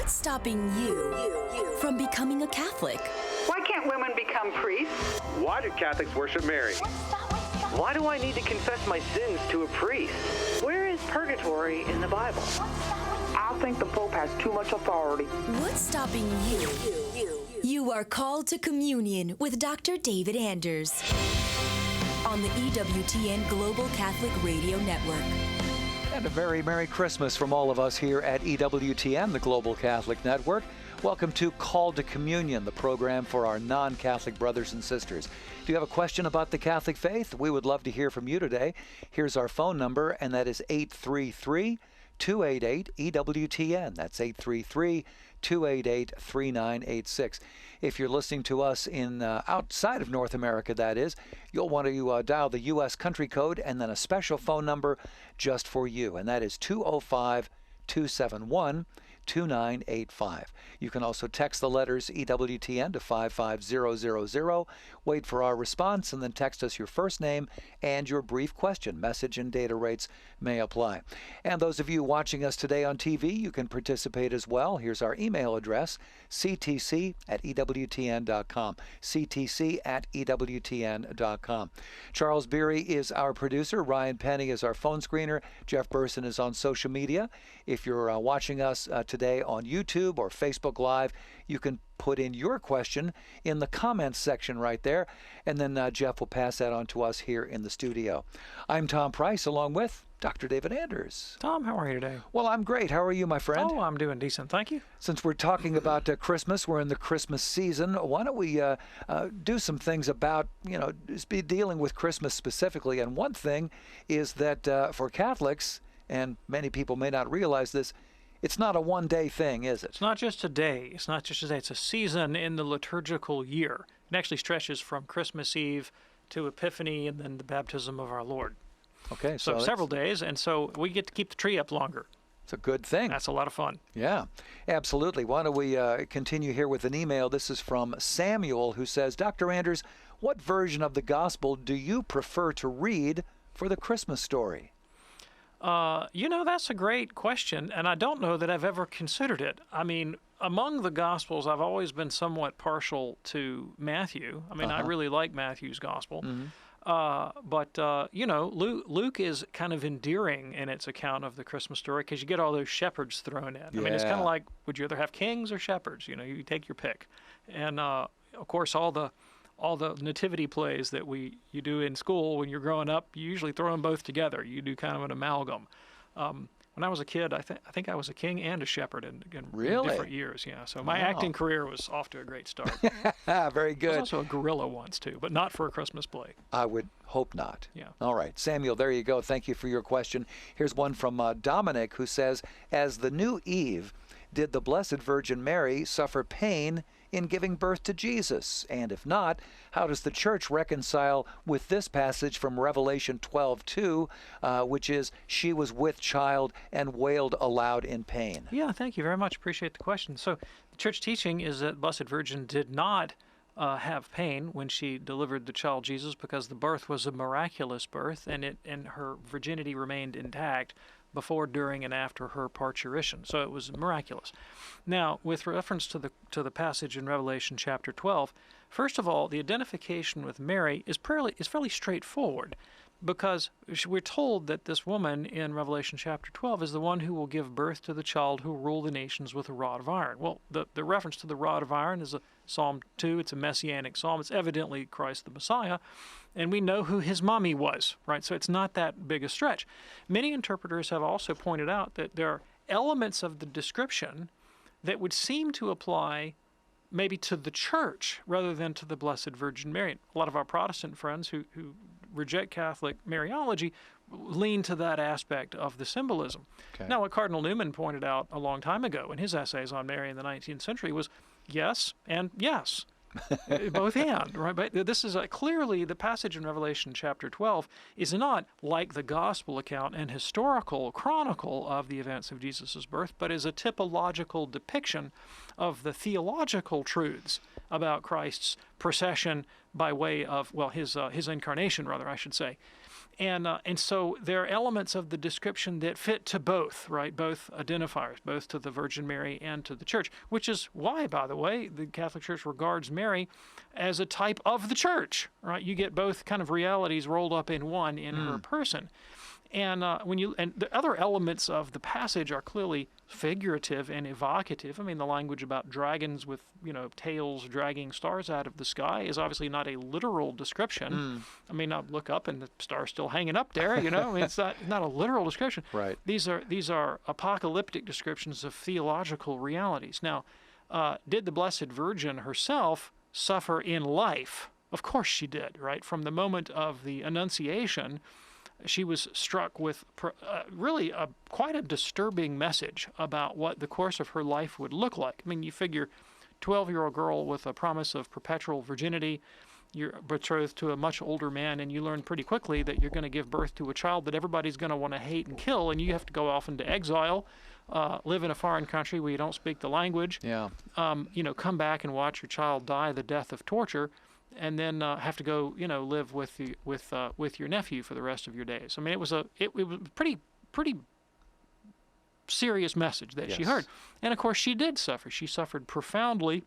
What's stopping you from becoming a Catholic? Why can't women become priests? Why do Catholics worship Mary? Why do I need to confess my sins to a priest? Where is purgatory in the Bible? I think the Pope has too much authority. What's stopping you? You are called to communion with Dr. David Anders on the EWTN Global Catholic Radio Network. And a very Merry Christmas from all of us here at EWTN, the Global Catholic Network. Welcome to Call to Communion, the program for our non-Catholic brothers and sisters. If you have a question about the Catholic faith, we would love to hear from you today. Here's our phone number, and that is 833-288-EWTN. That's 833-288-3986. If you're listening to us in outside of North America, that is, you'll want to dial the U.S. country code and then a special phone number just for you, and that is 205-271-2985. You can also text the letters EWTN to 55000. Wait for our response and then text us your first name and your brief question. Message and data rates may apply. And those of you watching us today on TV, you can participate as well. Here's our email address, ctc@ewtn.com, ctc@ewtn.com. Charles Beery is our producer. Ryan Penny is our phone screener. Jeff Burson is on social media. If you're watching us today on YouTube or Facebook Live, you can put in your question in the comments section right there, and then Jeff will pass that on to us here in the studio. I'm Tom Price, along with Dr. David Anders. Tom, how are you today? Well, I'm great. How are you, my friend? Oh, I'm doing decent. Thank you. Since we're talking about Christmas, we're in the Christmas season. Why don't we do some things about, just be dealing with Christmas specifically? And one thing is that for Catholics, and many people may not realize this, it's not a one-day thing, is it? It's not just a day. It's not just a day. It's a season in the liturgical year. It actually stretches from Christmas Eve to Epiphany and then the baptism of our Lord. Okay, so several days, and so we get to keep the tree up longer. It's a good thing. That's a lot of fun. Yeah, absolutely. Why don't we continue here with an email? This is from Samuel, who says, Dr. Anders, what version of the gospel do you prefer to read for the Christmas story? That's a great question, and I don't know that I've ever considered it. I mean, among the Gospels, I've always been somewhat partial to Matthew. I mean, I really like Matthew's Gospel. Mm-hmm. Luke is kind of endearing in its account of the Christmas story because you get all those shepherds thrown in. I mean, it's kind of like, would you rather have kings or shepherds? You take your pick. And, of course, all the nativity plays that you do in school when you're growing up, you usually throw them both together. You do kind of an amalgam. When I was a kid, I think I was a king and a shepherd in different years. Yeah, so my acting career was off to a great start. Very good. I was also a gorilla once too, but not for a Christmas play. I would hope not. Yeah. All right, Samuel, there you go. Thank you for your question. Here's one from Dominic, who says, as the new Eve, did the Blessed Virgin Mary suffer pain in giving birth to Jesus? And if not, how does the Church reconcile with this passage from Revelation 12:2, which is, she was with child and wailed aloud in pain? Yeah, thank you very much. Appreciate the question. So the Church teaching is that Blessed Virgin did not have pain when she delivered the child Jesus because the birth was a miraculous birth and her virginity remained intact before, during, and after her parturition. So it was miraculous. Now, with reference to the passage in Revelation chapter 12, first of all, the identification with Mary is fairly straightforward, because we're told that this woman in Revelation chapter 12 is the one who will give birth to the child who will rule the nations with a rod of iron. Well, the reference to the rod of iron is Psalm 2. It's a messianic psalm. It's evidently Christ the Messiah, and we know who his mommy was, right? So it's not that big a stretch. Many interpreters have also pointed out that there are elements of the description that would seem to apply maybe to the Church rather than to the Blessed Virgin Mary. A lot of our Protestant friends who reject Catholic Mariology lean to that aspect of the symbolism. Okay. Now, what Cardinal Newman pointed out a long time ago in his essays on Mary in the 19th century was yes and yes. Both and, right? But this is clearly the passage in Revelation chapter 12 is not like the gospel account and historical chronicle of the events of Jesus' birth, but is a typological depiction of the theological truths about Christ's procession by way of, his incarnation, rather, I should say. And so there are elements of the description that fit to both, right? Both identifiers, both to the Virgin Mary and to the Church, which is why, by the way, the Catholic Church regards Mary as a type of the Church, right? You get both kind of realities rolled up in one in her person. And and the other elements of the passage are clearly figurative and evocative. I mean, the language about dragons with tails dragging stars out of the sky is obviously not a literal description. I mean, I look up and the star's still hanging up there. I mean, it's not a literal description. Right. These are apocalyptic descriptions of theological realities. Now, did the Blessed Virgin herself suffer in life? Of course she did. Right, from the moment of the Annunciation, she was struck with really quite a disturbing message about what the course of her life would look like. I mean, you figure 12-year-old girl with a promise of perpetual virginity, you're betrothed to a much older man, and you learn pretty quickly that you're going to give birth to a child that everybody's going to want to hate and kill, and you have to go off into exile, live in a foreign country where you don't speak the language, come back and watch your child die the death of torture, and then have to go, live with your nephew for the rest of your days. I mean, it was a pretty serious message that she heard, and of course she did suffer. She suffered profoundly,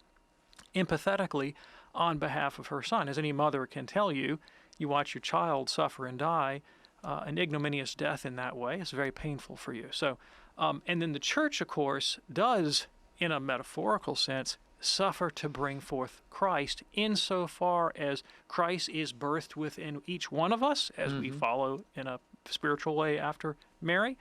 empathetically, on behalf of her son. As any mother can tell you, you watch your child suffer and die, an ignominious death in that way. It's very painful for you. So, and then the Church, of course, does, in a metaphorical sense, suffer to bring forth Christ, insofar as Christ is birthed within each one of us as we follow in a spiritual way after Mary.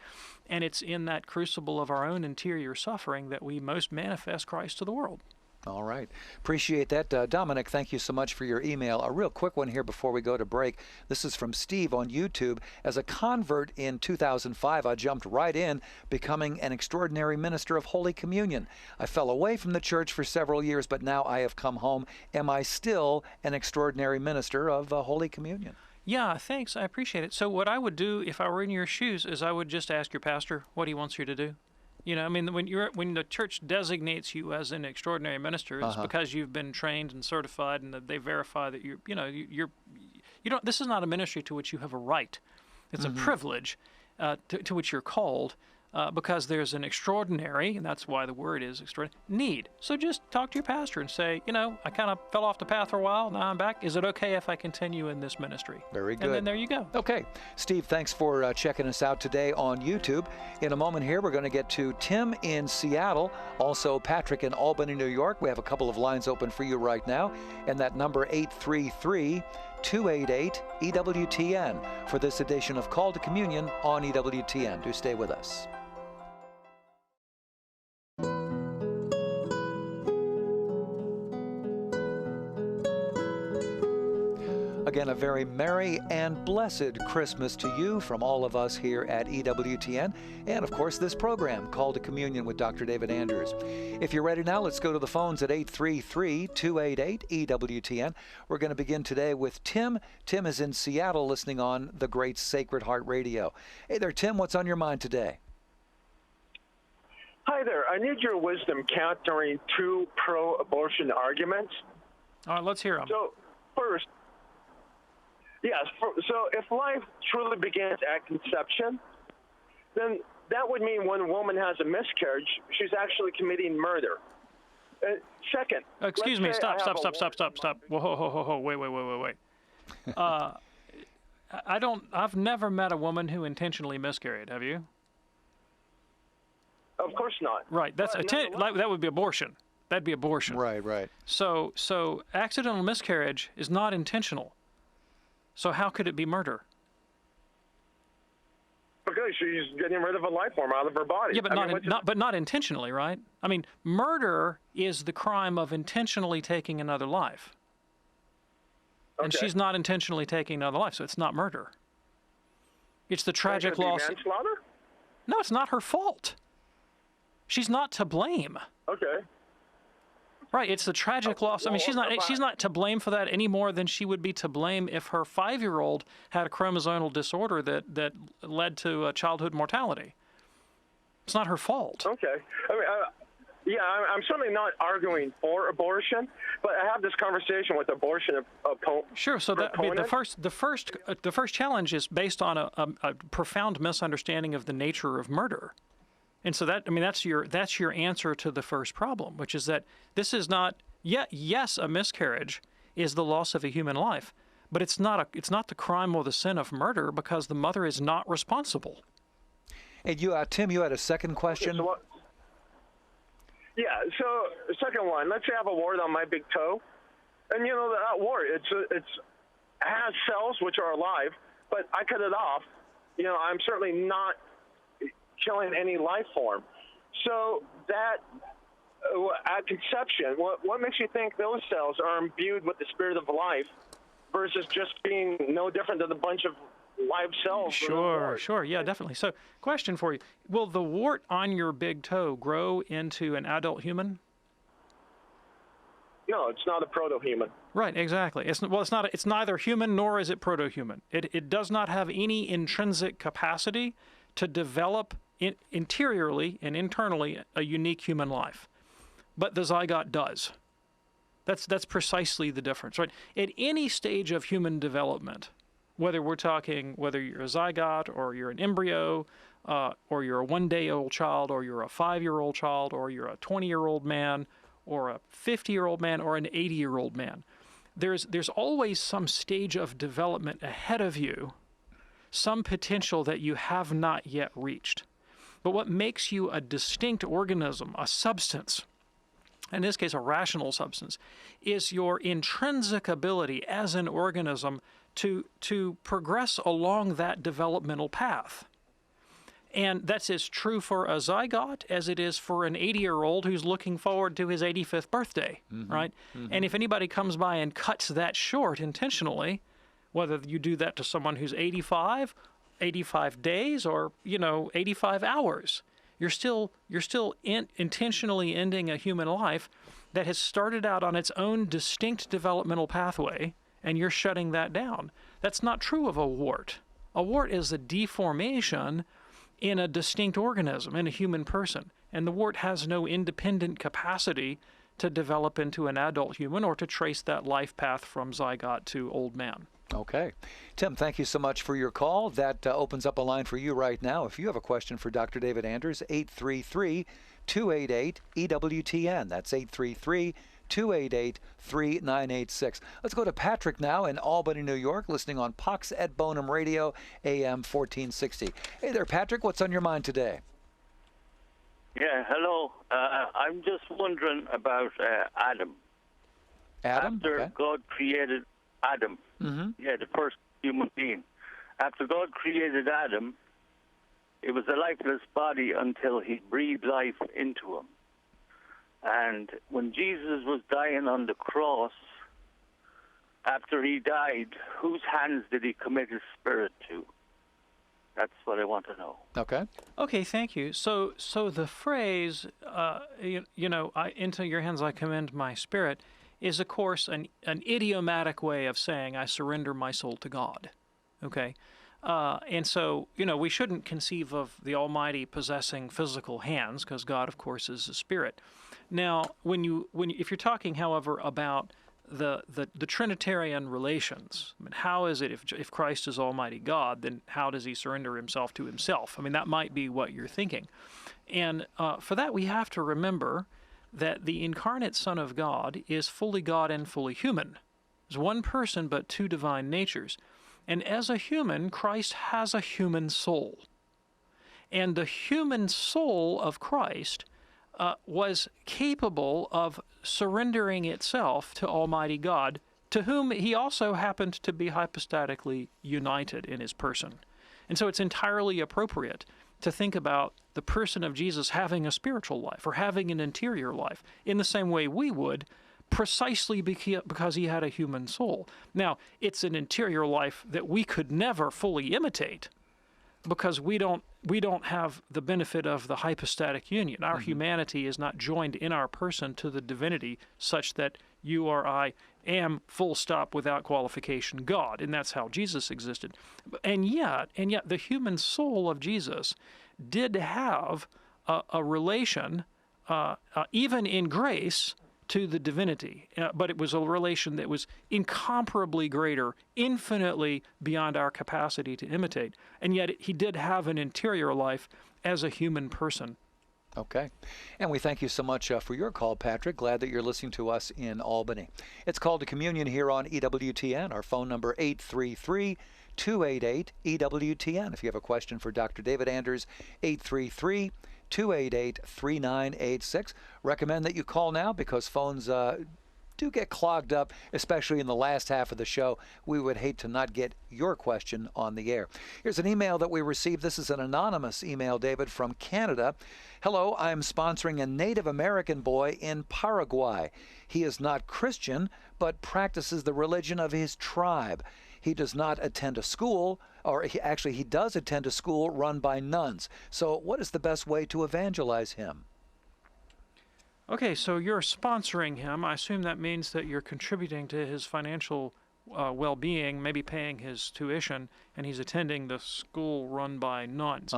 And it's in that crucible of our own interior suffering that we most manifest Christ to the world. All right. Appreciate that. Dominic, thank you so much for your email. A real quick one here before we go to break. This is from Steve on YouTube. As a convert in 2005, I jumped right in, becoming an extraordinary minister of Holy Communion. I fell away from the church for several years, but now I have come home. Am I still an extraordinary minister of Holy Communion? Yeah, thanks. I appreciate it. So what I would do if I were in your shoes is I would just ask your pastor what he wants you to do. I mean, when the church designates you as an extraordinary minister, it's because you've been trained and certified, and that they verify that you don't. This is not a ministry to which you have a right. It's a privilege to which you're called. Because there's an extraordinary, and that's why the word is extraordinary, need. So just talk to your pastor and say, I kind of fell off the path for a while, now I'm back. Is it okay if I continue in this ministry? Very good. And then there you go. Okay. Steve, thanks for checking us out today on YouTube. In a moment here, we're going to get to Tim in Seattle, also Patrick in Albany, New York. We have a couple of lines open for you right now, and that number 833-288-EWTN for this edition of Call to Communion on EWTN. Do stay with us. Again, a very merry and blessed Christmas to you from all of us here at EWTN, and of course this program, Call to Communion with Dr. David Anders. If you're ready now, let's go to the phones at 833-288-EWTN. We're going to begin today with Tim. Tim is in Seattle listening on the great Sacred Heart Radio. Hey there, Tim, what's on your mind today? Hi there. I need your wisdom countering two pro-abortion arguments. All right, let's hear them. So, first, yes, so if life truly begins at conception, then that would mean when a woman has a miscarriage, she's actually committing murder. Second. Excuse me, stop. Whoa, wait. I've never met a woman who intentionally miscarried, have you? Of course not. Right, that would be abortion. That'd be abortion. Right. So accidental miscarriage is not intentional. So how could it be murder? Because she's getting rid of a life form out of her body. Yeah, but not intentionally, right? I mean, murder is the crime of intentionally taking another life. Okay. And she's not intentionally taking another life, so it's not murder. It's the tragic loss. Manslaughter? No, it's not her fault. She's not to blame. Okay. Right, it's the tragic loss. I mean, she's not to blame for that any more than she would be to blame if her 5-year-old had a chromosomal disorder that led to childhood mortality. It's not her fault. Okay. I mean, Yeah, I'm certainly not arguing for abortion, but I have this conversation with abortion opponents. Sure. So that, the first challenge is based on a profound misunderstanding of the nature of murder, and so that's your answer to the first problem, which is that this is not yes, a miscarriage is the loss of a human life, but it's not the crime or the sin of murder because the mother is not responsible. And you, Tim, you had a second question. Okay, yeah, so second one, let's say I have a wart on my big toe, and that wart, it has cells which are alive, but I cut it off. I'm certainly not killing any life form. So that at conception, what makes you think those cells are imbued with the spirit of life versus just being no different than a bunch of live cells? Sure, yeah, definitely. So, question for you: will the wart on your big toe grow into an adult human? No, it's not a proto-human. Right, exactly. It's neither human nor is it proto-human. It does not have any intrinsic capacity to develop interiorly and internally a unique human life, but the zygote does. That's precisely the difference, right? At any stage of human development, whether you're a zygote or you're an embryo, or you're a 1-day-old child, or you're a 5-year-old child, or you're a 20-year-old man, or a 50-year-old man, or an 80-year-old man, there's always some stage of development ahead of you, some potential that you have not yet reached. But what makes you a distinct organism, a substance, in this case a rational substance, is your intrinsic ability as an organism to progress along that developmental path. And that's as true for a zygote as it is for an 80-year-old who's looking forward to his 85th birthday, right? Mm-hmm. And if anybody comes by and cuts that short intentionally, whether you do that to someone who's 85 days, or 85 hours, you're still intentionally ending a human life that has started out on its own distinct developmental pathway, and you're shutting that down. That's not true of a wart. A wart is a deformation in a distinct organism, in a human person, and the wart has no independent capacity to develop into an adult human or to trace that life path from zygote to old man. Okay. Tim, thank you so much for your call. That opens up a line for you right now. If you have a question for Dr. David Anders, 833-288-EWTN. That's 833-288-3986. Let's go to Patrick now in Albany, New York, listening on Pax et Bonum Radio, AM 1460. Hey there, Patrick. What's on your mind today? Yeah, hello. I'm just wondering about Adam. After God created Adam, the first human being. After God created Adam, it was a lifeless body until he breathed life into him. And when Jesus was dying on the cross, after he died, whose hands did he commit his spirit to? That's what I want to know. Okay, thank you. So the phrase, into your hands I commend my spirit, is, of course, an idiomatic way of saying I surrender my soul to God. Okay? And so, we shouldn't conceive of the Almighty possessing physical hands, because God, of course, is a spirit. Now, if you're talking, however, about the Trinitarian relations, I mean, how is it if Christ is Almighty God, then how does he surrender himself to himself? I mean, that might be what you're thinking. And for that, we have to remember that the incarnate Son of God is fully God and fully human. There's one person but two divine natures. And as a human, Christ has a human soul. And the human soul of Christ was capable of surrendering itself to Almighty God, to whom he also happened to be hypostatically united in his person. And so it's entirely appropriate to think about the person of Jesus having a spiritual life or having an interior life in the same way we would, precisely because he had a human soul. Now, it's an interior life that we could never fully imitate because we don't have the benefit of the hypostatic union. Our humanity is not joined in our person to the divinity such that you or I am, full stop, without qualification, God, and that's how Jesus existed. And yet, the human soul of Jesus did have a relation even in grace, to the divinity, but it was a relation that was incomparably greater, infinitely beyond our capacity to imitate. And yet he did have an interior life as a human person. Okay. And we thank you so much for your call, Patrick. Glad that you're listening to us in Albany. It's Called to Communion here on EWTN. Our phone number 833-288-EWTN. If you have a question for Dr. David Anders, 833-288-3986. Recommend that you call now because phones do get clogged up, especially in the last half of the show. We would hate to not get your question on the air. Here's an email that we received. This is an anonymous email, David, from Canada. Hello, I'm sponsoring a Native American boy in Paraguay. He is not Christian, but practices the religion of his tribe. He does not attend a school, or he does attend a school run by nuns. So what is the best way to evangelize him? Okay, so you're sponsoring him. I assume that means that you're contributing to his financial well-being, maybe paying his tuition, and he's attending the school run by nuns.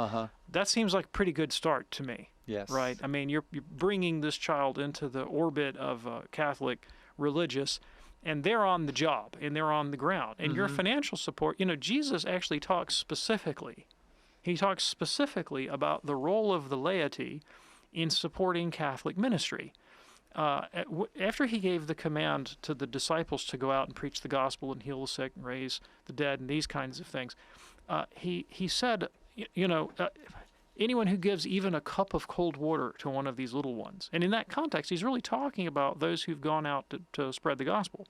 That seems like a pretty good start to me. Yes. Right? I mean, you're bringing this child into the orbit of Catholic religious, and they're on the job, and they're on the ground. And your financial support, Jesus actually talks specifically. He talks specifically about the role of the laity in supporting Catholic ministry. After he gave the command to the disciples to go out and preach the gospel and heal the sick and raise the dead and these kinds of things, he said, anyone who gives even a cup of cold water to one of these little ones. And in that context, he's really talking about those who've gone out to spread the gospel.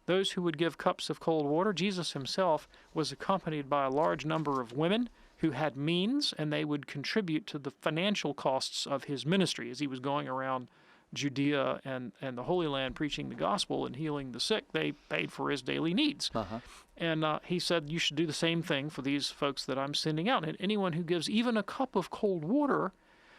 Those who would give cups of cold water. Jesus himself was accompanied by a large number of women who had means, and they would contribute to the financial costs of his ministry as he was going around Judea and the Holy Land preaching the gospel and healing the sick. They paid for his daily needs. And he said, you should do the same thing for these folks that I'm sending out. And anyone who gives even a cup of cold water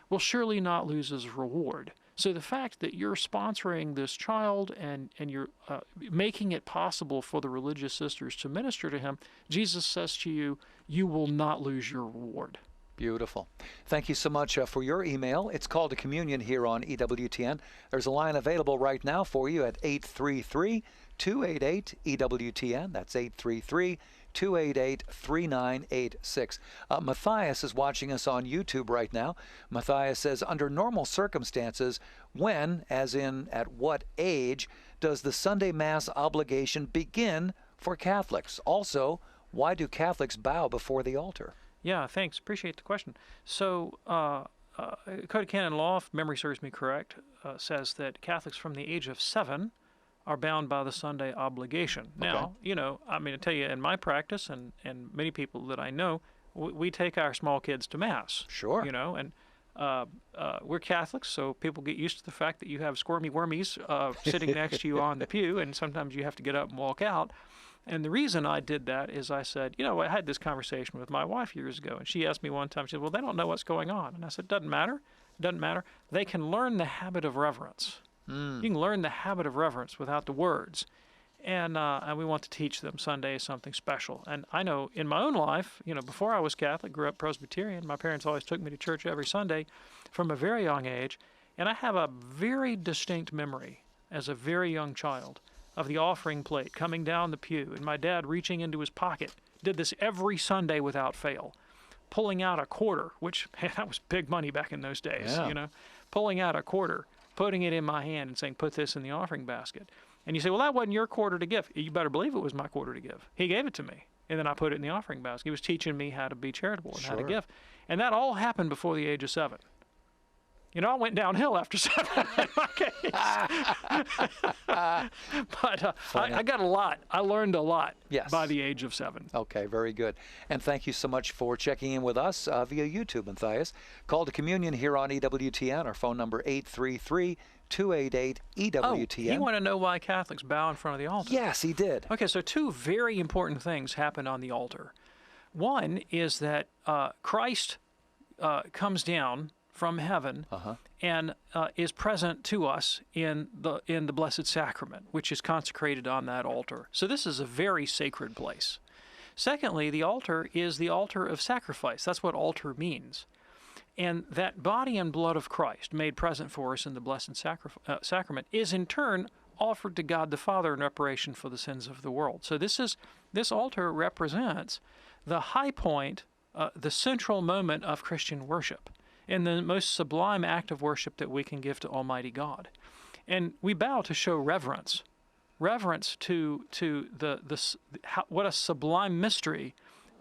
will surely not lose his reward. So the fact that you're sponsoring this child and you're making it possible for the religious sisters to minister to him, Jesus says to you, you will not lose your reward. Beautiful. Thank you so much for your email. It's Called to Communion here on EWTN. There's a line available right now for you at 833-288-EWTN. That's 833-288-3986. Matthias is watching us on YouTube right now. Matthias says, under normal circumstances, when, as in at what age, does the Sunday Mass obligation begin for Catholics? Also, why do Catholics bow before the altar? Yeah, thanks. Appreciate the question. So, Code of Canon Law, if memory serves me correct, says that Catholics from the age of 7 are bound by the Sunday obligation. Now, I tell you, in my practice and many people that I know, we take our small kids to Mass. Sure. And we're Catholics, so people get used to the fact that you have squirmy wormies sitting next to you on the pew, and sometimes you have to get up and walk out. And the reason I did that is I said, I had this conversation with my wife years ago, and she asked me one time, she said, well, they don't know what's going on. And I said, doesn't matter. They can learn the habit of reverence. You can learn the habit of reverence without the words. And we want to teach them Sunday is something special. And I know in my own life, before I was Catholic, grew up Presbyterian, my parents always took me to church every Sunday from a very young age. And I have a very distinct memory as a very young child of the offering plate coming down the pew and my dad reaching into his pocket, did this every Sunday without fail, pulling out a quarter, which that was big money back in those days, pulling out a quarter, putting it in my hand and saying, put this in the offering basket. And you say, well, that wasn't your quarter to give. You better believe it was my quarter to give. He gave it to me, and then I put it in the offering basket. He was teaching me how to be charitable and how to give. And that all happened before the age of 7. I went downhill after 7 in my case. But I got a lot. I learned a lot by the age of 7. Okay, very good. And thank you so much for checking in with us via YouTube, Matthias. Call to Communion here on EWTN. Our phone number 833-288-EWTN. You want to know why Catholics bow in front of the altar? Yes, he did. Okay, so 2 very important things happen on the altar. One is that Christ comes down from heaven and is present to us in the Blessed Sacrament, which is consecrated on that altar. So this is a very sacred place. Secondly, the altar is the altar of sacrifice. That's what altar means. And that body and blood of Christ, made present for us in the Blessed Sacrament, is in turn offered to God the Father in reparation for the sins of the world. So this altar represents the high point, the central moment of Christian worship, and the most sublime act of worship that we can give to Almighty God. And we bow to show reverence to what a sublime mystery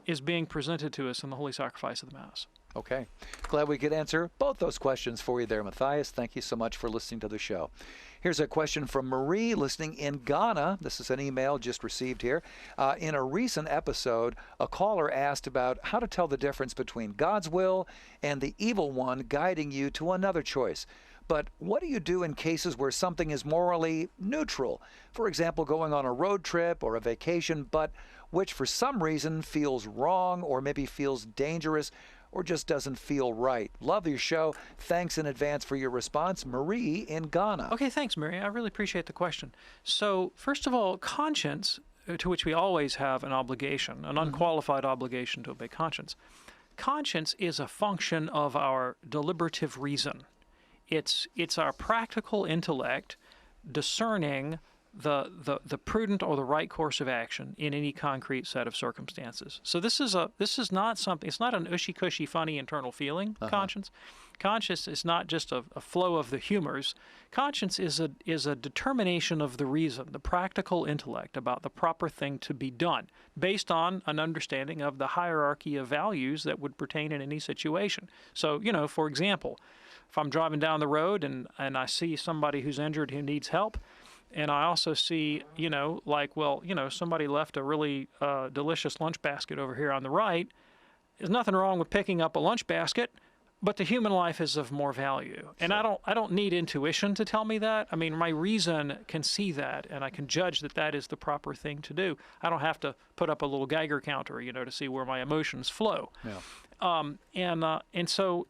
is being presented to us in the Holy Sacrifice of the Mass. Okay. Glad we could answer both those questions for you there, Matthias. Thank you so much for listening to the show. Here's a question from Marie, listening in Ghana. This is an email just received here. In a recent episode, a caller asked about how to tell the difference between God's will and the evil one guiding you to another choice. But what do you do in cases where something is morally neutral? For example, going on a road trip or a vacation, but which for some reason feels wrong or maybe feels dangerous or just doesn't feel right. Love your show. Thanks in advance for your response. Marie in Ghana. Okay, thanks, Marie. I really appreciate the question. So, first of all, conscience, to which we always have an obligation, an unqualified obligation to obey conscience. Conscience is a function of our deliberative reason. It's our practical intellect discerning the prudent or the right course of action in any concrete set of circumstances. So this is not something. It's not an ushy-cushy, funny internal feeling. Conscience, conscience is not just a flow of the humors. Conscience is a determination of the reason, the practical intellect about the proper thing to be done, based on an understanding of the hierarchy of values that would pertain in any situation. So, for example, if I'm driving down the road and I see somebody who's injured who needs help, and I also see, somebody left a really delicious lunch basket over here on the right. There's nothing wrong with picking up a lunch basket, but the human life is of more value. And I don't need intuition to tell me that. I mean, my reason can see that, and I can judge that is the proper thing to do. I don't have to put up a little Geiger counter, to see where my emotions flow. Yeah. And so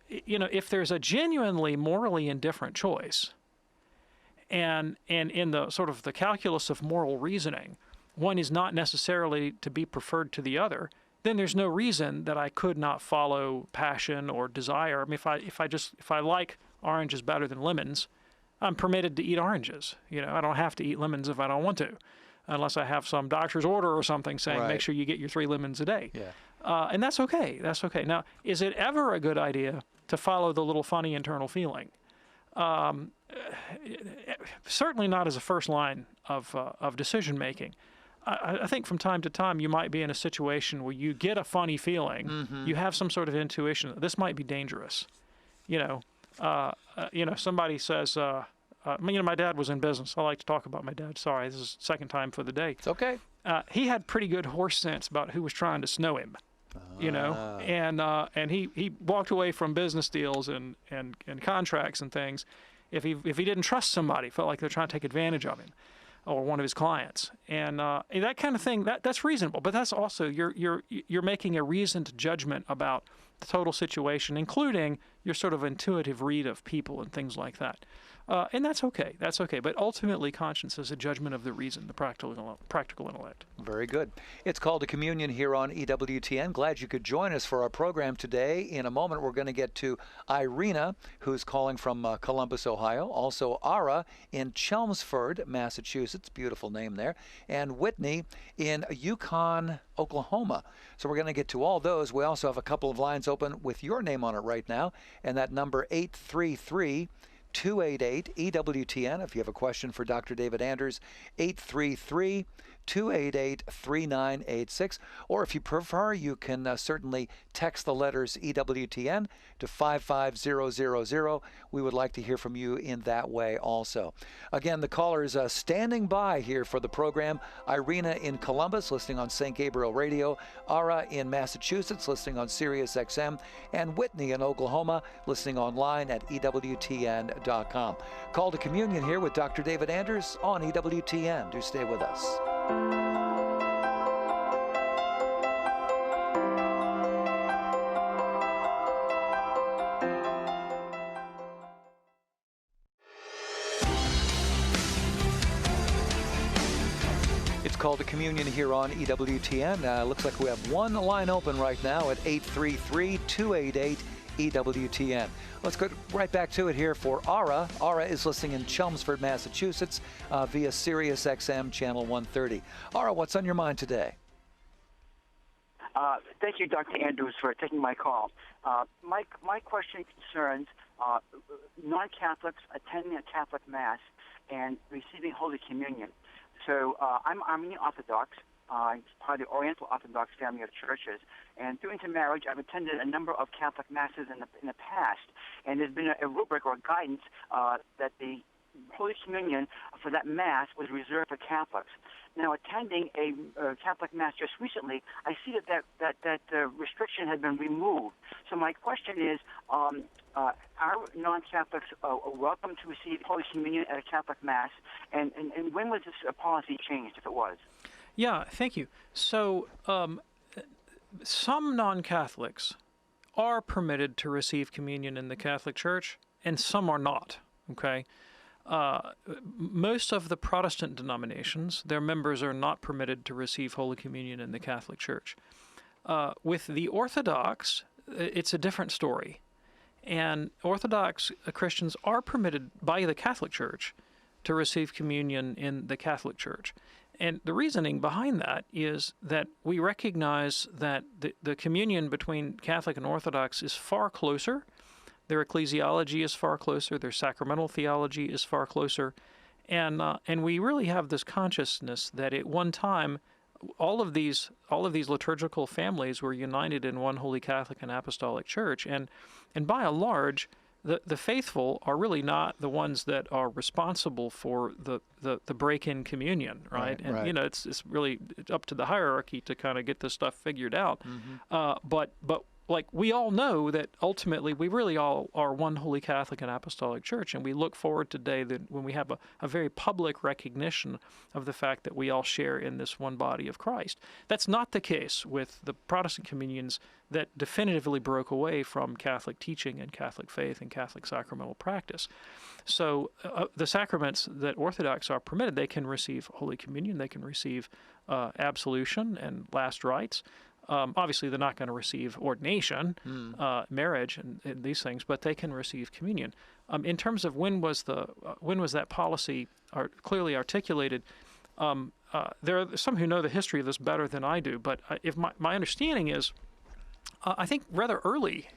if there's a genuinely morally indifferent choice, and in the sort of the calculus of moral reasoning, one is not necessarily to be preferred to the other, then there's no reason that I could not follow passion or desire. I mean, if I like oranges better than lemons, I'm permitted to eat oranges. I don't have to eat lemons if I don't want to, unless I have some doctor's order or something saying make sure you get your 3 lemons a day. Yeah. And that's okay. That's okay. Now, is it ever a good idea to follow the little funny internal feeling? Certainly not as a first line of decision making. I think from time to time you might be in a situation where you get a funny feeling, you have some sort of intuition that this might be dangerous. Somebody says, my dad was in business. I like to talk about my dad. Sorry, this is the second time for the day. It's okay. He had pretty good horse sense about who was trying to snow him. And he walked away from business deals and contracts and things if he didn't trust somebody, felt like they're trying to take advantage of him or one of his clients, and that kind of thing. That's reasonable, but that's also you're making a reasoned judgment about the total situation, including your sort of intuitive read of people and things like that. And that's okay. That's okay. But ultimately, conscience is a judgment of the reason, the practical intellect. Very good. It's called a communion here on EWTN. Glad you could join us for our program today. In a moment, we're going to get to Irina, who's calling from Columbus, Ohio. Also, Ara in Chelmsford, Massachusetts. Beautiful name there. And Whitney in Yukon, Oklahoma. So we're going to get to all those. We also have a couple of lines open with your name on it right now, and that number 833-288 EWTN. If you have a question for Dr. David Anders, 833-288-3986. Or if you prefer, you can certainly text the letters EWTN to 55000. We would like to hear from you in that way also. Again, the caller is standing by here for the program. Irina in Columbus, listening on St. Gabriel Radio. Ara in Massachusetts, listening on Sirius XM. And Whitney in Oklahoma, listening online at EWTN.com. Call to Communion here with Dr. David Anders on EWTN. Do stay with us. It's called to Communion here on EWTN. Looks like we have one line open right now at 833-288 EWTN. Let's go right back to it here for Ara. Ara is listening in Chelmsford, Massachusetts via Sirius XM Channel 130. Ara, what's on your mind today? Thank you, Dr. Andrews, for taking my call. My question concerns non-Catholics attending a Catholic Mass and receiving Holy Communion. So I'm Armenian Orthodox. I'm part of the Oriental Orthodox family of churches. And through intermarriage, I've attended a number of Catholic Masses in the past. And there's been a rubric or guidance that the Holy Communion for that Mass was reserved for Catholics. Now, attending a Catholic Mass just recently, I see that restriction had been removed. So my question is, are non-Catholics welcome to receive Holy Communion at a Catholic Mass? And when was this policy changed, if it was? Yeah, thank you. So some non-Catholics are permitted to receive communion in the Catholic Church, and some are not, okay? Most of the Protestant denominations, their members are not permitted to receive Holy Communion in the Catholic Church. With the Orthodox, it's a different story. And Orthodox Christians are permitted by the Catholic Church to receive communion in the Catholic Church. And the reasoning behind that is that we recognize that the communion between Catholic and Orthodox is far closer. Their ecclesiology is far closer. Their sacramental theology is far closer. And we really have this consciousness that at one time, all of these liturgical families were united in one Holy Catholic and Apostolic Church. And by and large, the faithful are really not the ones that are responsible for the break in communion, right? And you know, it's really up to the hierarchy to kind of get this stuff figured out. Mm-hmm. But like we all know that ultimately we really all are one Holy Catholic and Apostolic Church, and we look forward today that when we have a very public recognition of the fact that we all share in this one body of Christ. That's not the case with the Protestant communions that definitively broke away from Catholic teaching and Catholic faith and Catholic sacramental practice. So the sacraments that Orthodox are permitted, they can receive Holy Communion, they can receive absolution and last rites. Obviously, they're not going to receive ordination, marriage, and these things, but they can receive communion. In terms of when was that policy clearly articulated, there are some who know the history of this better than I do. But if my understanding is, I think rather early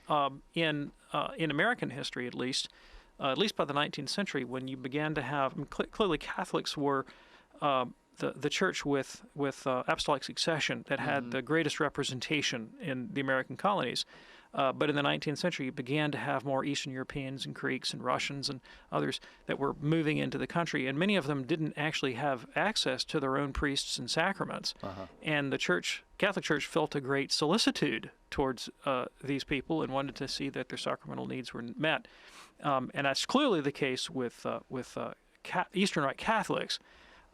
in American history, at least by the 19th century, when you began to have clearly Catholics were. The church with apostolic succession that had the greatest representation in the American colonies. But in the 19th century, you began to have more Eastern Europeans and Greeks and Russians and others that were moving into the country. And many of them didn't actually have access to their own priests and sacraments. And the Catholic Church felt a great solicitude towards these people and wanted to see that their sacramental needs were met. And that's clearly the case with Eastern Rite Catholics.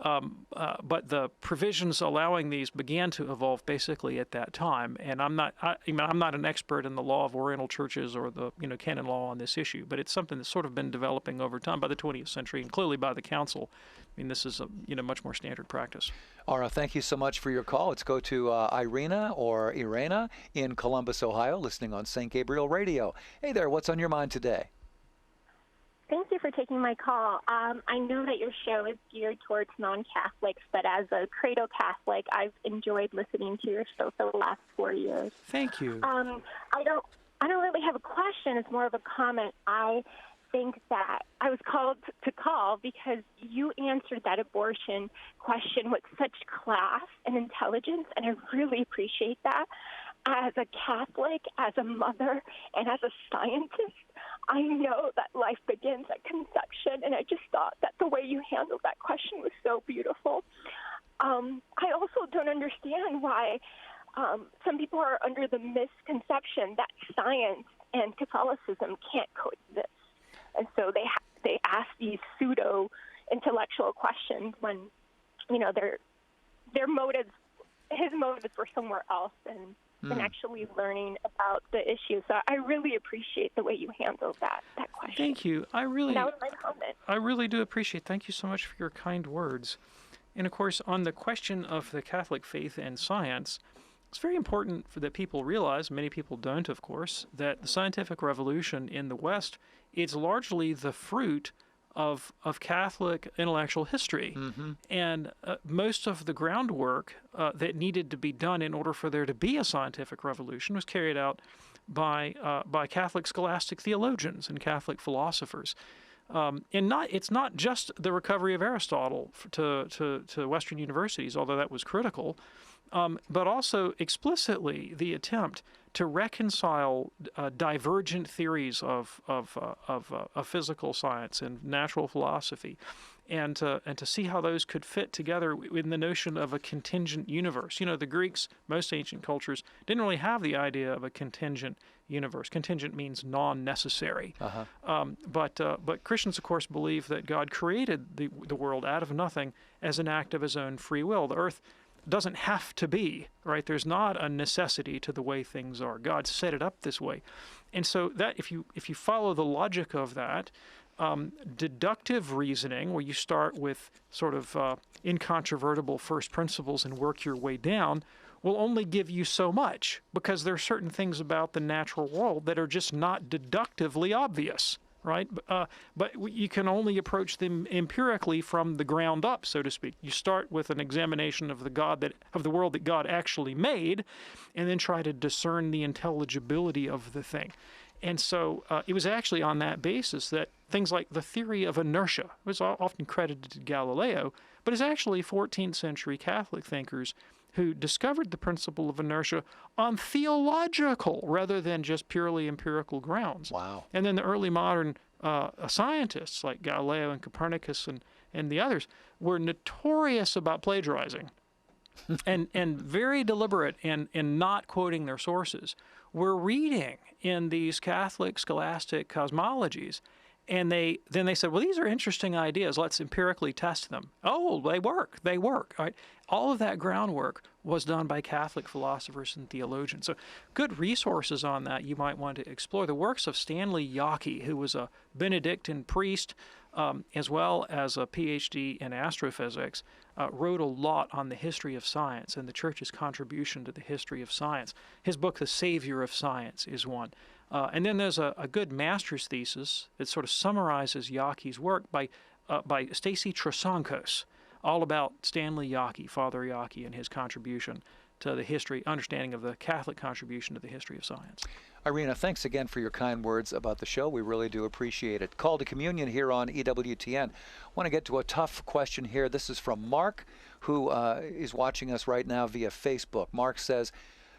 But the provisions allowing these began to evolve basically at that time. And I'm not an expert in the law of Oriental churches or the canon law on this issue, but it's something that's sort of been developing over time by the 20th century and clearly by the Council. I mean, this is a much more standard practice. Ara, thank you so much for your call. Let's go to Irina in Columbus, Ohio, listening on St. Gabriel Radio. Hey there, what's on your mind today? Thank you for taking my call. I know that your show is geared towards non-Catholics, but as a Credo Catholic, I've enjoyed listening to your show for the last 4 years. Thank you. I don't really have a question. It's more of a comment. I think that I was called to call because you answered that abortion question with such class and intelligence, and I really appreciate that. As a Catholic, as a mother, and as a scientist, I know that life begins at conception, and I just thought that the way you handled that question was so beautiful. I also don't understand why some people are under the misconception that science and Catholicism can't coexist. And so they ask these pseudo-intellectual questions when, their motives, his motives were somewhere else, and actually learning about the issue. So I really appreciate the way you handled that question. Thank you. That was my comment. I really do appreciate it. Thank you so much for your kind words. And of course, on the question of the Catholic faith and science, It's very important that people realize, many people don't, of course, that the scientific revolution in the West, it's largely the fruit of Catholic intellectual history. And most of the groundwork that needed to be done in order for there to be a scientific revolution was carried out by Catholic scholastic theologians and Catholic philosophers. And it's not just the recovery of Aristotle to Western universities, although that was critical, but also explicitly the attempt to reconcile divergent theories of physical science and natural philosophy, and to see how those could fit together in the notion of a contingent universe. You know, the Greeks, most ancient cultures, didn't really have the idea of a contingent universe. Contingent means non-necessary. But Christians, of course, believe that God created the world out of nothing as an act of his own free will. The earth doesn't have to be, right? There's not a necessity to the way things are. God set it up this way. And so that if you follow the logic of that, deductive reasoning, where you start with sort of incontrovertible first principles and work your way down, will only give you so much, because there are certain things about the natural world that are just not deductively obvious, right? But you can only approach them empirically from the ground up, so to speak. You start with an examination of the world that God actually made, and then try to discern the intelligibility of the thing. And so it was actually on that basis that things like the theory of inertia was often credited to Galileo, but it's actually 14th century Catholic thinkers who discovered the principle of inertia on theological rather than just purely empirical grounds. Wow. And then the early modern scientists like Galileo and Copernicus and the others were notorious about plagiarizing and very deliberate in not quoting their sources. We're reading in these Catholic scholastic cosmologies, and then they said, well, these are interesting ideas. Let's empirically test them. Oh, they work. All right? All of that groundwork was done by Catholic philosophers and theologians. So good resources on that you might want to explore. The works of Stanley Yockey, who was a Benedictine priest, as well as a PhD in astrophysics, wrote a lot on the history of science and the Church's contribution to the history of science. His book, The Savior of Science, is one. And then there's a good master's thesis that sort of summarizes Yockey's work by Stacy Trasancos, all about Stanley Yockey, Father Yockey, and his contribution to the understanding of the Catholic contribution to the history of science. Irina, thanks again for your kind words about the show. We really do appreciate it. Call to Communion here on EWTN. Want to get to a tough question here. This is from Mark, who is watching us right now via Facebook. Mark says,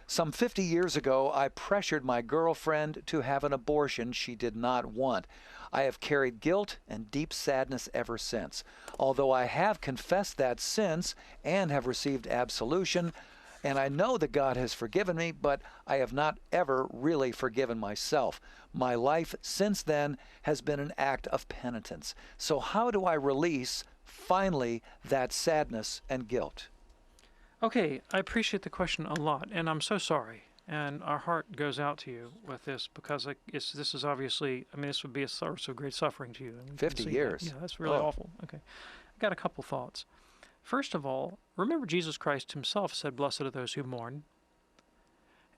some 50 years ago, I pressured my girlfriend to have an abortion she did not want. I have carried guilt and deep sadness ever since. Although I have confessed that since and have received absolution, and I know that God has forgiven me, but I have not ever really forgiven myself. My life since then has been an act of penitence. So how do I release, finally, that sadness and guilt? Okay, I appreciate the question a lot, and I'm so sorry. And our heart goes out to you with this, because this is obviously, this would be a source of great suffering to you. 50 years. Yeah, that's really awful. Okay. I've got a couple thoughts. First of all, remember Jesus Christ himself said, "Blessed are those who mourn."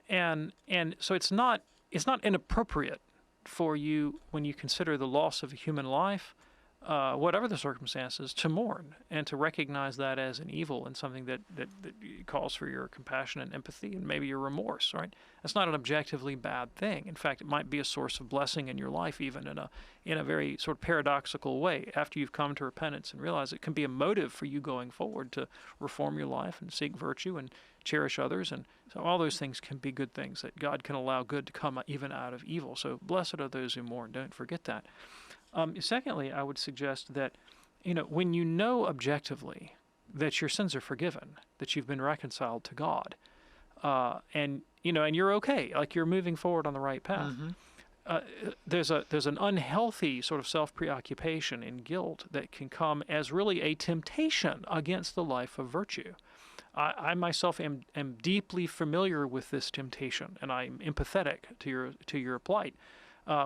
And so it's not inappropriate for you, when you consider the loss of a human life, whatever the circumstances, to mourn and to recognize that as an evil and something that calls for your compassion and empathy and maybe your remorse, right? That's not an objectively bad thing. In fact, it might be a source of blessing in your life, even in a very sort of paradoxical way. After you've come to repentance and realize it can be a motive for you going forward to reform your life and seek virtue and cherish others. And so all those things can be good things, that God can allow good to come even out of evil. So blessed are those who mourn. Don't forget that. Secondly, I would suggest that, when you know objectively that your sins are forgiven, that you've been reconciled to God, and you're okay, like you're moving forward on the right path. There's an unhealthy sort of self-preoccupation and guilt that can come as really a temptation against the life of virtue. I myself am deeply familiar with this temptation, and I'm empathetic to your plight.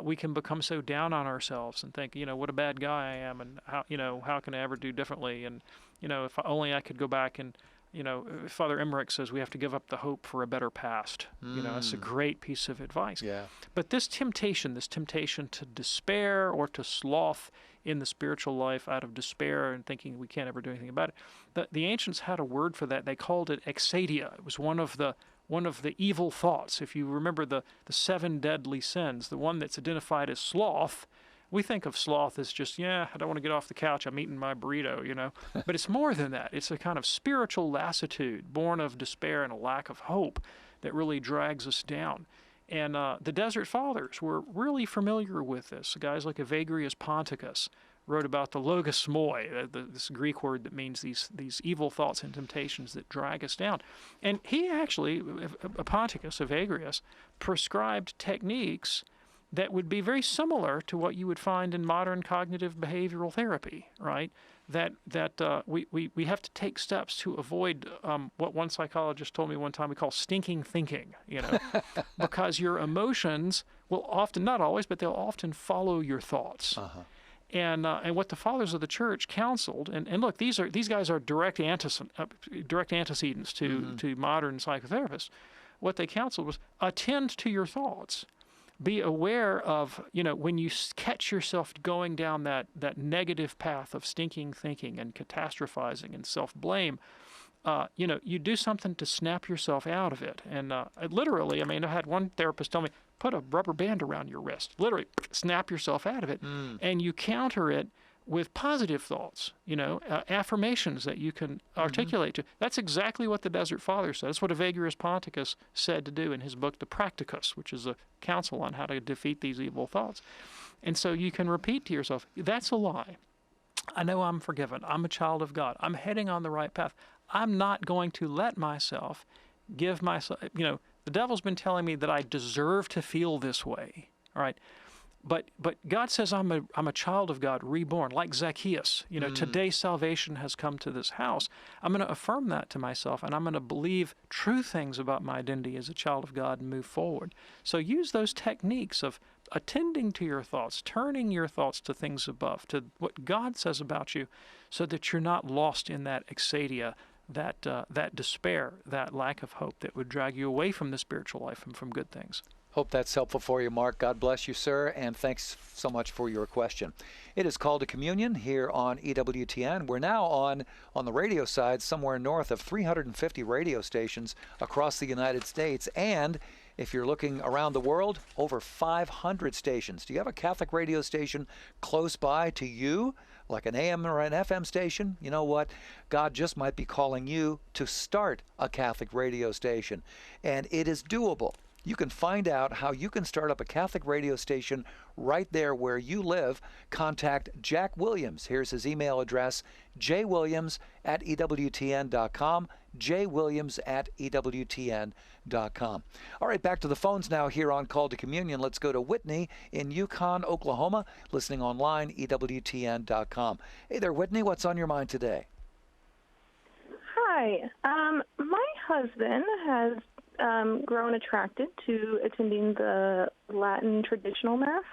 We can become so down on ourselves and think, what a bad guy I am, and how can I ever do differently? And, if only I could go back and Father Emmerich says we have to give up the hope for a better past. That's a great piece of advice. Yeah. But this temptation to despair or to sloth in the spiritual life out of despair and thinking we can't ever do anything about it, the ancients had a word for that. They called it exadia. It was one of the evil thoughts. If you remember the 7 deadly sins, the one that's identified as sloth, we think of sloth as just, I don't want to get off the couch, I'm eating my burrito, But it's more than that. It's a kind of spiritual lassitude born of despair and a lack of hope that really drags us down. And the Desert Fathers were really familiar with this. Guys like Evagrius Ponticus wrote about the logos moi, this Greek word that means these evil thoughts and temptations that drag us down. And he actually, Ponticus, Evagrius, prescribed techniques that would be very similar to what you would find in modern cognitive behavioral therapy, right? That we have to take steps to avoid what one psychologist told me one time we call stinking thinking, because your emotions will often, not always, but they'll often follow your thoughts. Uh-huh. And what the fathers of the church counseled, and look, these guys are direct antecedents to modern psychotherapists. What they counseled was attend to your thoughts. Be aware of, when you catch yourself going down that negative path of stinking thinking and catastrophizing and self-blame, you do something to snap yourself out of it. And literally, I had one therapist tell me, put a rubber band around your wrist. Literally, snap yourself out of it. And you counter it with positive thoughts, affirmations that you can articulate to. That's exactly what the Desert Fathers said. That's what Evagrius Ponticus said to do in his book, The Practicus, which is a counsel on how to defeat these evil thoughts. And so you can repeat to yourself, that's a lie. I know I'm forgiven. I'm a child of God. I'm heading on the right path. I'm not going to let myself give myself, the devil's been telling me that I deserve to feel this way, all right? But God says I'm a child of God, reborn, like Zacchaeus. Today salvation has come to this house. I'm going to affirm that to myself, and I'm going to believe true things about my identity as a child of God and move forward. So use those techniques of attending to your thoughts, turning your thoughts to things above, to what God says about you, so that you're not lost in that exadia, that despair, that lack of hope that would drag you away from the spiritual life and from good things. Hope that's helpful for you, Mark. God bless you, sir, and thanks so much for your question. It is Call to Communion here on EWTN. We're now on the radio side somewhere north of 350 radio stations across the United States, and if you're looking around the world, over 500 stations. Do you have a Catholic radio station close by to you, like an AM or an FM station? You know what? God just might be calling you to start a Catholic radio station, and it is doable. You can find out how you can start up a Catholic radio station right there where you live. Contact Jack Williams. Here's his email address, jwilliams@ewtn.com, jwilliams@ewtn.com. All right, back to the phones now here on Call to Communion. Let's go to Whitney in Yukon, Oklahoma, listening online, ewtn.com. Hey there, Whitney. What's on your mind today? Hi. My husband has grown attracted to attending the Latin traditional Mass.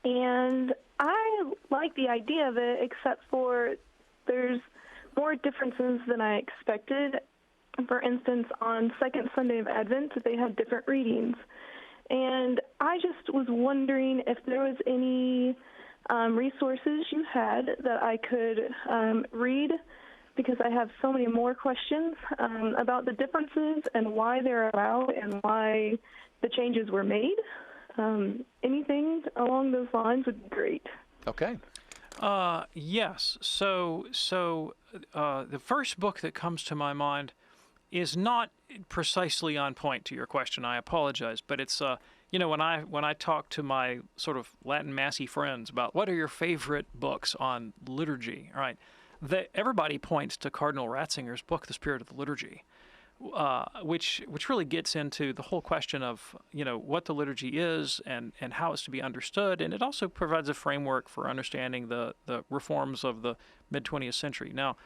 And I like the idea of it, except for there's more differences than I expected. For instance, on Second Sunday of Advent, they had different readings. And I just was wondering if there was any resources you had that I could read, because I have so many more questions about the differences and why they're allowed and why the changes were made. Anything along those lines would be great. Okay. Yes. So the first book that comes to my mind is not precisely on point to your question. I apologize, but it's when I talk to my sort of Latin Massy friends about what are your favorite books on liturgy, all right? Everybody points to Cardinal Ratzinger's book, The Spirit of the Liturgy, which really gets into the whole question of what the liturgy is and how it's to be understood, and it also provides a framework for understanding the reforms of the mid-20th century. Now,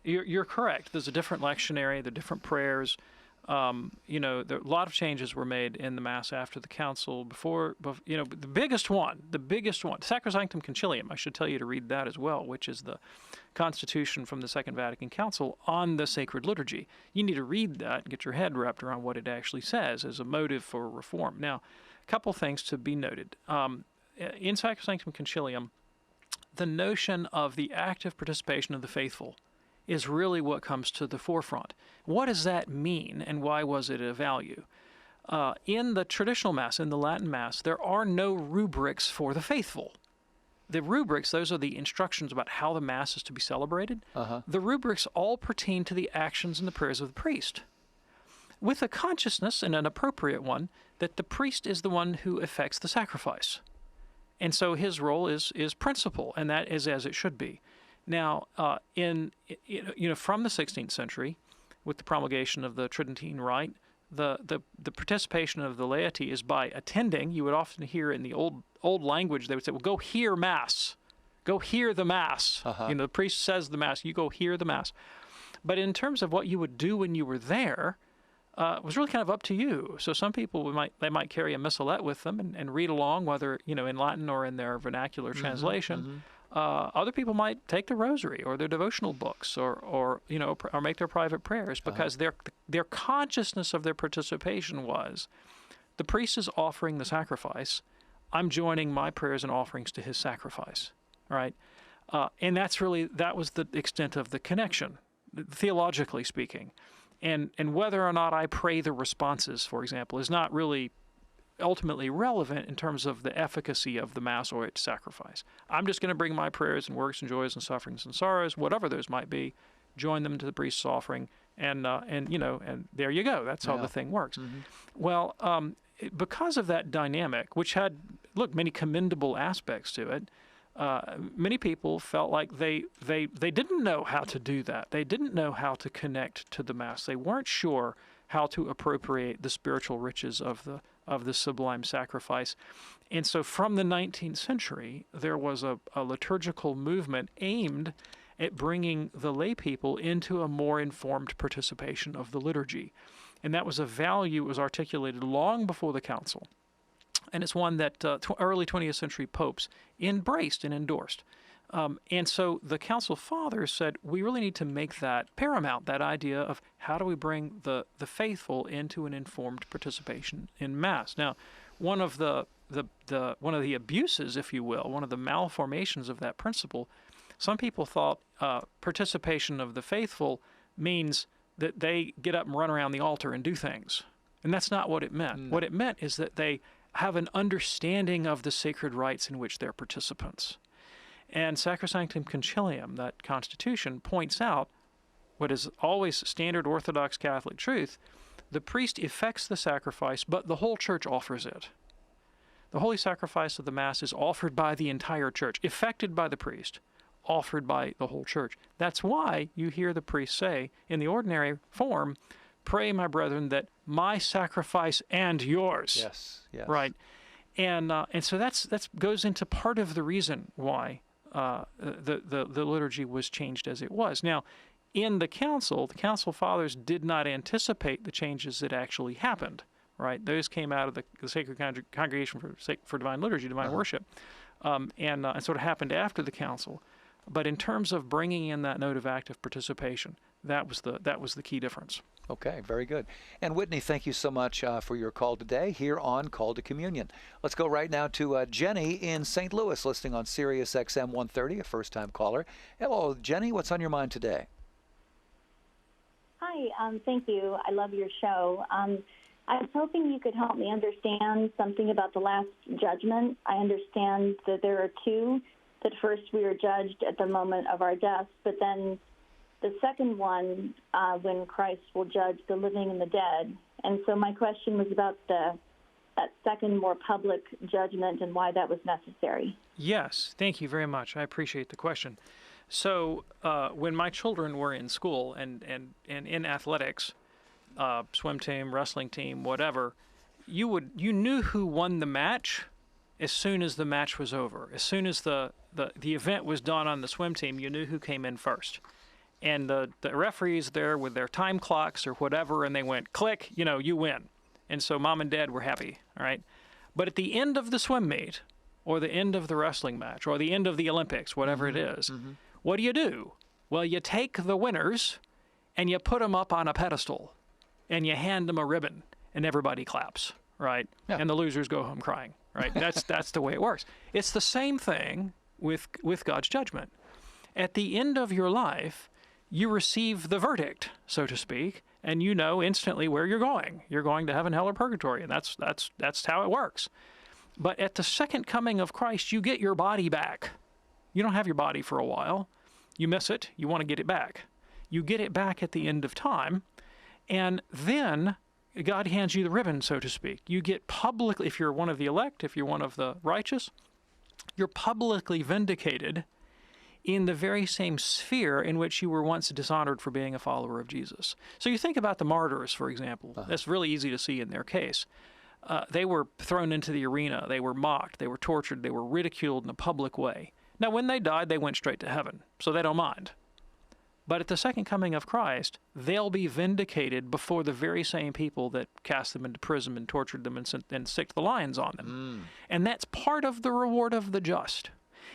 you're correct. There's a different lectionary, there are different prayers. there a lot of changes were made in the Mass after the Council. The biggest one, Sacrosanctum Concilium, I should tell you to read that as well, which is the constitution from the Second Vatican Council on the sacred liturgy. You need to read that and get your head wrapped around what it actually says as a motive for reform. Now, a couple things to be noted. In Sacrosanctum Concilium, the notion of the active participation of the faithful is really what comes to the forefront. What does that mean, and why was it a value? In the traditional Mass, in the Latin Mass, there are no rubrics for the faithful. The rubrics, those are the instructions about how the Mass is to be celebrated. The rubrics all pertain to the actions and the prayers of the priest, with a consciousness, and an appropriate one, that the priest is the one who effects the sacrifice. And so his role is principal, and that is as it should be. Now, from the 16th century, with the promulgation of the Tridentine Rite, the participation of the laity is by attending. You would often hear in the old language, they would say, well, go hear Mass. Go hear the Mass. The priest says the Mass, you go hear the Mass. But in terms of what you would do when you were there, it was really kind of up to you. So some people, they might carry a missalette with them and read along, whether in Latin or in their vernacular translation. Other people might take the rosary or their devotional books or make their private prayers, because their consciousness of their participation was, the priest is offering the sacrifice, I'm joining my prayers and offerings to his sacrifice, right? And that was the extent of the connection, theologically speaking. And whether or not I pray the responses, for example, is not really ultimately relevant in terms of the efficacy of the Mass or its sacrifice. I'm just going to bring my prayers and works and joys and sufferings and sorrows, whatever those might be, join them to the priest's offering, and there you go. That's how the thing works. Well, because of that dynamic, which had many commendable aspects to it, many people felt like they didn't know how to do that. They didn't know how to connect to the Mass. They weren't sure how to appropriate the spiritual riches of the sublime sacrifice. And so from the 19th century, there was a liturgical movement aimed at bringing the lay people into a more informed participation of the liturgy. And that was a value that was articulated long before the Council. And it's one that early 20th century popes embraced and endorsed. And so the Council Fathers said, we really need to make that paramount, that idea of how do we bring the faithful into an informed participation in Mass. Now, one of the abuses, if you will, one of the malformations of that principle, some people thought participation of the faithful means that they get up and run around the altar and do things. And that's not what it meant. What it meant is that they have an understanding of the sacred rites in which they're participants. And Sacrosanctum Concilium, that constitution, points out what is always standard Orthodox Catholic truth: the priest effects the sacrifice, but the whole church offers it. The holy sacrifice of the Mass is offered by the entire church, effected by the priest, offered by the whole church. That's why you hear the priest say, in the ordinary form, pray, my brethren, that my sacrifice and yours. Yes. Right. And so that goes into part of the reason why the liturgy was changed as it was. Now, in the Council Fathers did not anticipate the changes that actually happened, right? Those came out of the Sacred Congregation for Divine Liturgy, Divine Worship, and sort of happened after the Council. But in terms of bringing in that note of active participation, that was the key difference. Okay, very good. And Whitney, thank you so much for your call today here on Call to Communion. Let's go right now to Jenny in St. Louis, listening on Sirius XM 130, a first-time caller. Hello, Jenny. What's on your mind today? Hi, thank you. I love your show. I was hoping you could help me understand something about the Last Judgment. I understand that there are two, that first we are judged at the moment of our death, but then the second one, when Christ will judge the living and the dead. And so my question was about that second, more public judgment and why that was necessary. Yes, thank you very much. I appreciate the question. So when my children were in school and in athletics, swim team, wrestling team, whatever, you knew who won the match as soon as the match was over. As soon as the event was done on the swim team, you knew who came in first. and the referee's there with their time clocks or whatever, and they went, click, you win. And so mom and dad were happy, all right? But at the end of the swim meet, or the end of the wrestling match, or the end of the Olympics, whatever it is, what do? Well, you take the winners and you put them up on a pedestal and you hand them a ribbon and everybody claps, right? Yeah. And the losers go home crying, right? That's the way it works. It's the same thing with God's judgment. At the end of your life, you receive the verdict, so to speak, and you know instantly where you're going. You're going to heaven, hell, or purgatory, and that's how it works. But at the second coming of Christ, you get your body back. You don't have your body for a while. You miss it. You want to get it back. You get it back at the end of time, and then God hands you the ribbon, so to speak. You get publicly, if you're one of the elect, if you're one of the righteous, you're publicly vindicated in the very same sphere in which you were once dishonored for being a follower of Jesus. So you think about the martyrs, for example. That's really easy to see in their case. They were thrown into the arena. They were mocked. They were tortured. They were ridiculed in a public way. Now, when they died, they went straight to heaven, so they don't mind. But at the second coming of Christ, they'll be vindicated before the very same people that cast them into prison and tortured them and sicked the lions on them. And that's part of the reward of the just.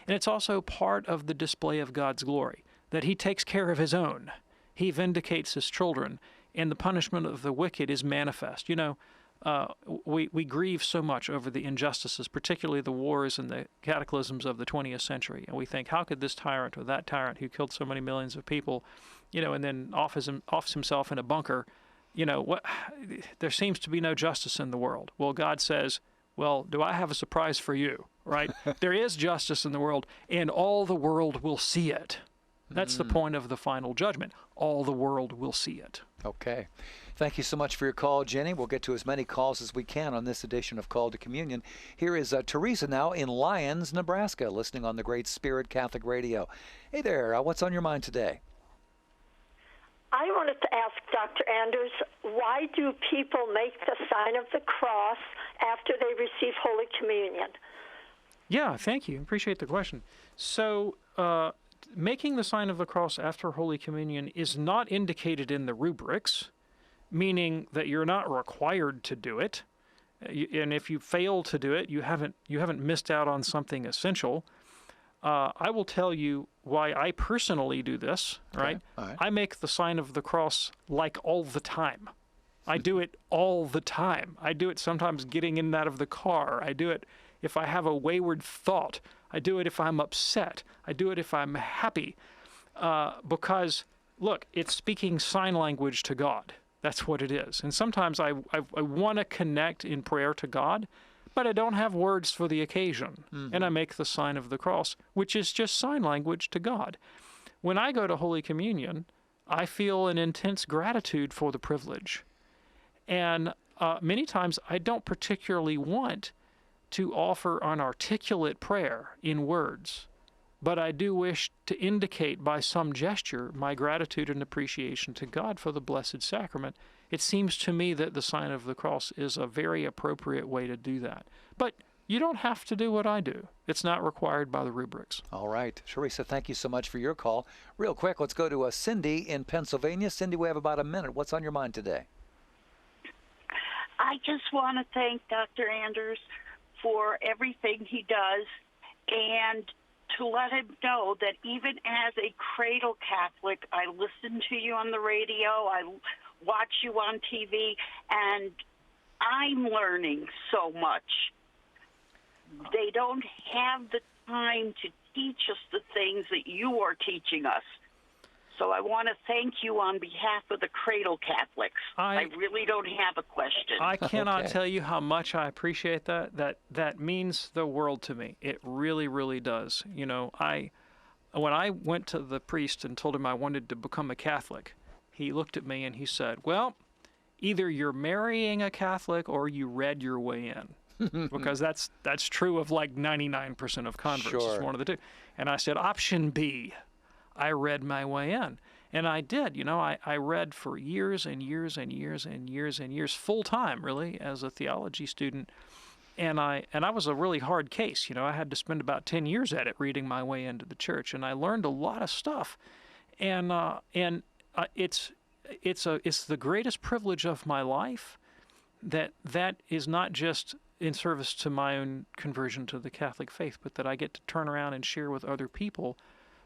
And it's also part of the display of God's glory, that he takes care of his own. He vindicates his children, and the punishment of the wicked is manifest. We grieve so much over the injustices, particularly the wars and the cataclysms of the 20th century. And we think, how could this tyrant or that tyrant who killed so many millions of people, and then offs himself in a bunker, there seems to be no justice in the world. Well, God says, well, do I have a surprise for you, right? There is justice in the world, and all the world will see it. That's the point of the final judgment. All the world will see it. Okay. Thank you so much for your call, Jenny. We'll get to as many calls as we can on this edition of Call to Communion. Here is Teresa now in Lyons, Nebraska, listening on the Great Spirit Catholic Radio. Hey there, what's on your mind today? I wanted to ask Dr. Anders, why do people make the sign of the cross after they receive Holy Communion? Yeah, thank you. Appreciate the question. So, making the sign of the cross after Holy Communion is not indicated in the rubrics, meaning that you're not required to do it. And if you fail to do it, you haven't missed out on something essential. I will tell you why I personally do this, right? All right. I make the sign of the cross like all the time. I do it all the time. I do it sometimes getting in and out of the car. I do it if I have a wayward thought. I do it if I'm upset. I do it if I'm happy. Because, look, it's speaking sign language to God. That's what it is. And sometimes I want to connect in prayer to God, but I don't have words for the occasion. And I make the sign of the cross, which is just sign language to God. When I go to Holy Communion, I feel an intense gratitude for the privilege. And many times I don't particularly want to offer an articulate prayer in words, but I do wish to indicate by some gesture my gratitude and appreciation to God for the Blessed Sacrament. It seems to me that the sign of the cross is a very appropriate way to do that. But you don't have to do what I do. It's not required by the rubrics. All right. Teresa, thank you so much for your call. Real quick, let's go to Cindy in Pennsylvania. Cindy, we have about a minute. What's on your mind today? I just want to thank Dr. Anders for everything he does, and to let him know that even as a cradle Catholic, I listen to you on the radio, I watch you on TV, and I'm learning so much. They don't have the time to teach us the things that you are teaching us. So I want to thank you on behalf of the cradle Catholics. I really don't have a question. I cannot tell you how much I appreciate that. That means the world to me. It really, really does. When I went to the priest and told him I wanted to become a Catholic, he looked at me and he said, well, either you're marrying a Catholic or you read your way in. Because that's true of like 99% of converts. Sure. It's one of the two. And I said, option B. I read my way in. And I did. I read for years and years and years and years and years, full time, really, as a theology student. And I was a really hard case. I had to spend about 10 years at it, reading my way into the church. And I learned a lot of stuff. And it's the greatest privilege of my life that is not just in service to my own conversion to the Catholic faith, but that I get to turn around and share with other people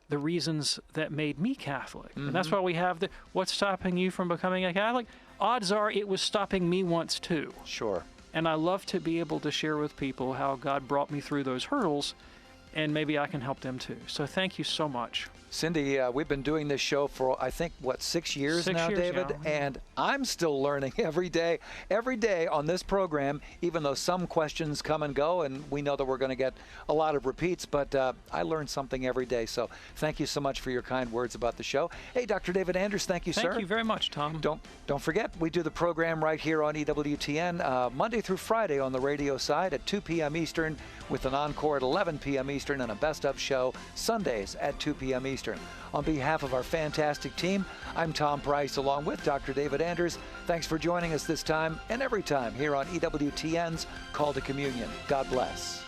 the reasons that made me Catholic. And that's why we have what's stopping you from becoming a Catholic? Odds are it was stopping me once too. Sure. And I love to be able to share with people how God brought me through those hurdles, and maybe I can help them too. So thank you so much. Cindy, we've been doing this show for, I think, 6 years now, David? Yeah. And I'm still learning every day on this program, even though some questions come and go, and we know that we're going to get a lot of repeats, but I learn something every day. So thank you so much for your kind words about the show. Hey, Dr. David Anders, thank you, sir. Thank you very much, Tom. Don't forget, we do the program right here on EWTN Monday through Friday on the radio side at 2 p.m. Eastern, with an encore at 11 p.m. Eastern and a best-of show Sundays at 2 p.m. Eastern. On behalf of our fantastic team, I'm Tom Price along with Dr. David Anders. Thanks for joining us this time and every time here on EWTN's Call to Communion. God bless.